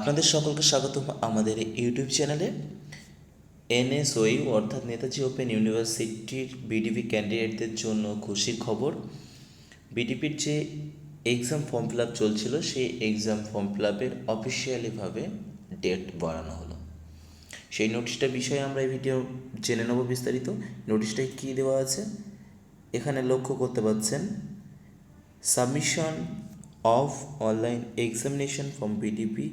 আপনাদের সকলকে স্বাগতম আমাদের ইউটিউব চ্যানেলে। এনএসওই অর্থাৎ নেতাজি ওপেন ইউনিভার্সিটির বিডিপি ক্যান্ডিডেটদের জন্য খুশির খবর। বিডিপির যে এক্সাম ফর্ম ফিল আপ চলছিল, সেই এক্সাম ফর্ম ফিল আপের অফিসিয়ালিভাবে ডেট বাড়ানো হলো। সেই নোটিশটার বিষয়ে আমরা এই ভিডিও জেনে নেব বিস্তারিত। নোটিশটায় কী দেওয়া আছে এখানে লক্ষ্য করতে পারছেন। Submission of online examination from BDP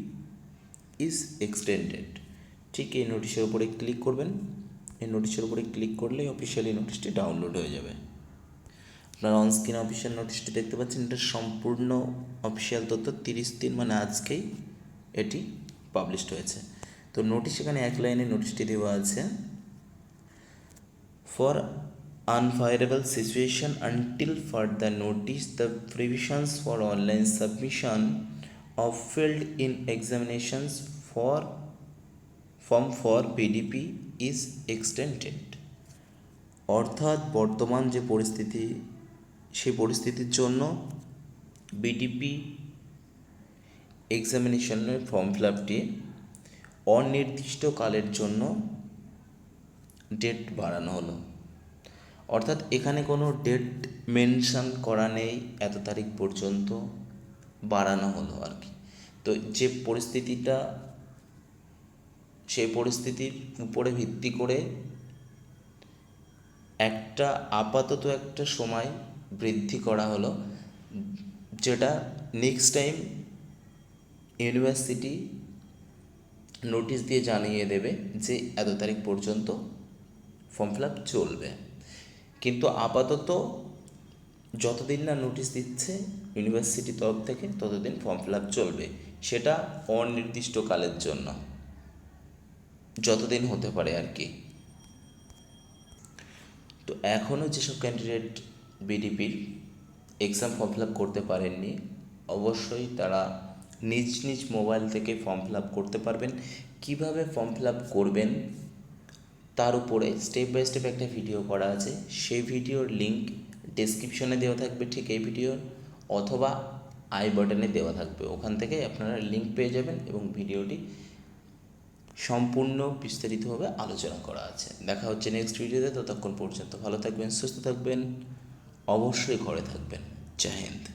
is extended. ঠিক এই নোটিশের উপরে ক্লিক করবেন। এই নোটিশের উপরে ক্লিক করলে অফিসিয়ালি নোটিশটি ডাউনলোড হয়ে যাবে। আপনারা অনস্ক্রিন অফিসিয়াল নোটিশটি দেখতে পাচ্ছেন। এটা সম্পূর্ণ অফিসিয়াল তথ্য। 30 মানে আজকেই এটি পাবলিশড হয়েছে। তো নোটিশ এখানে এক লাইনে নোটিশটি দেওয়া আছে। For unfavorable situation until further notice, the provisions for online submission of filled in examinations form for BDP is extended. অর্থাৎ বর্তমান যে পরিস্থিতি, সেই পরিস্থিতির জন্য বিডিপি এক্সামিনেশনের ফর্ম ফিল আপটি অনির্দিষ্টকালের জন্য ডেট বাড়ানো হলো। অর্থাৎ এখানে কোনো ডেট মেনশন করা নেই, এত তারিখ পর্যন্ত বাড়ানো হলো আর কি। তো যে পরিস্থিতিটা, সেই পরিস্থিতির উপরে ভিত্তি করে আপাতত একটা সময় বৃদ্ধি করা হলো, যেটা নেক্সট টাইম ইউনিভার্সিটি নোটিশ দিয়ে জানিয়ে দেবে যে এত তারিখ পর্যন্ত ফর্ম ফিল আপ চলবে। কিন্তু আপাতত যতদিন না নোটিশ দিচ্ছে ইউনিভার্সিটি তরফ থেকে, ততদিন ফর্ম ফিল আপ চলবে। সেটা অনির্দিষ্টকালের জন্য, যতদিন হতে পারে আর কি। তো এখনও যেসব ক্যান্ডিডেট বিডিপির এক্সাম ফর্ম ফিল আপ করতে পারেননি, অবশ্যই তারা নিজ নিজ মোবাইল থেকে ফর্ম ফিল আপ করতে পারবেন। কীভাবে ফর্ম ফিল আপ করবেন তার উপরে স্টেপ বাই স্টেপ একটা ভিডিও করা আছে। সেই ভিডিওর লিঙ্ক ডেসক্রিপশনে দেওয়া থাকবে ঠিক এই ভিডিওর, অথবা আই বাটনে দেওয়া থাকবে। ওখান থেকে আপনারা লিঙ্ক পেয়ে যাবেন এবং ভিডিওটি সম্পূর্ণ বিস্তারিতভাবে আলোচনা করা আছে। দেখা হচ্ছে নেক্সট ভিডিওতে। ততক্ষণ পর্যন্ত ভালো থাকবেন, সুস্থ থাকবেন, অবশ্যই ঘরে থাকবেন। জয় হিন্দ।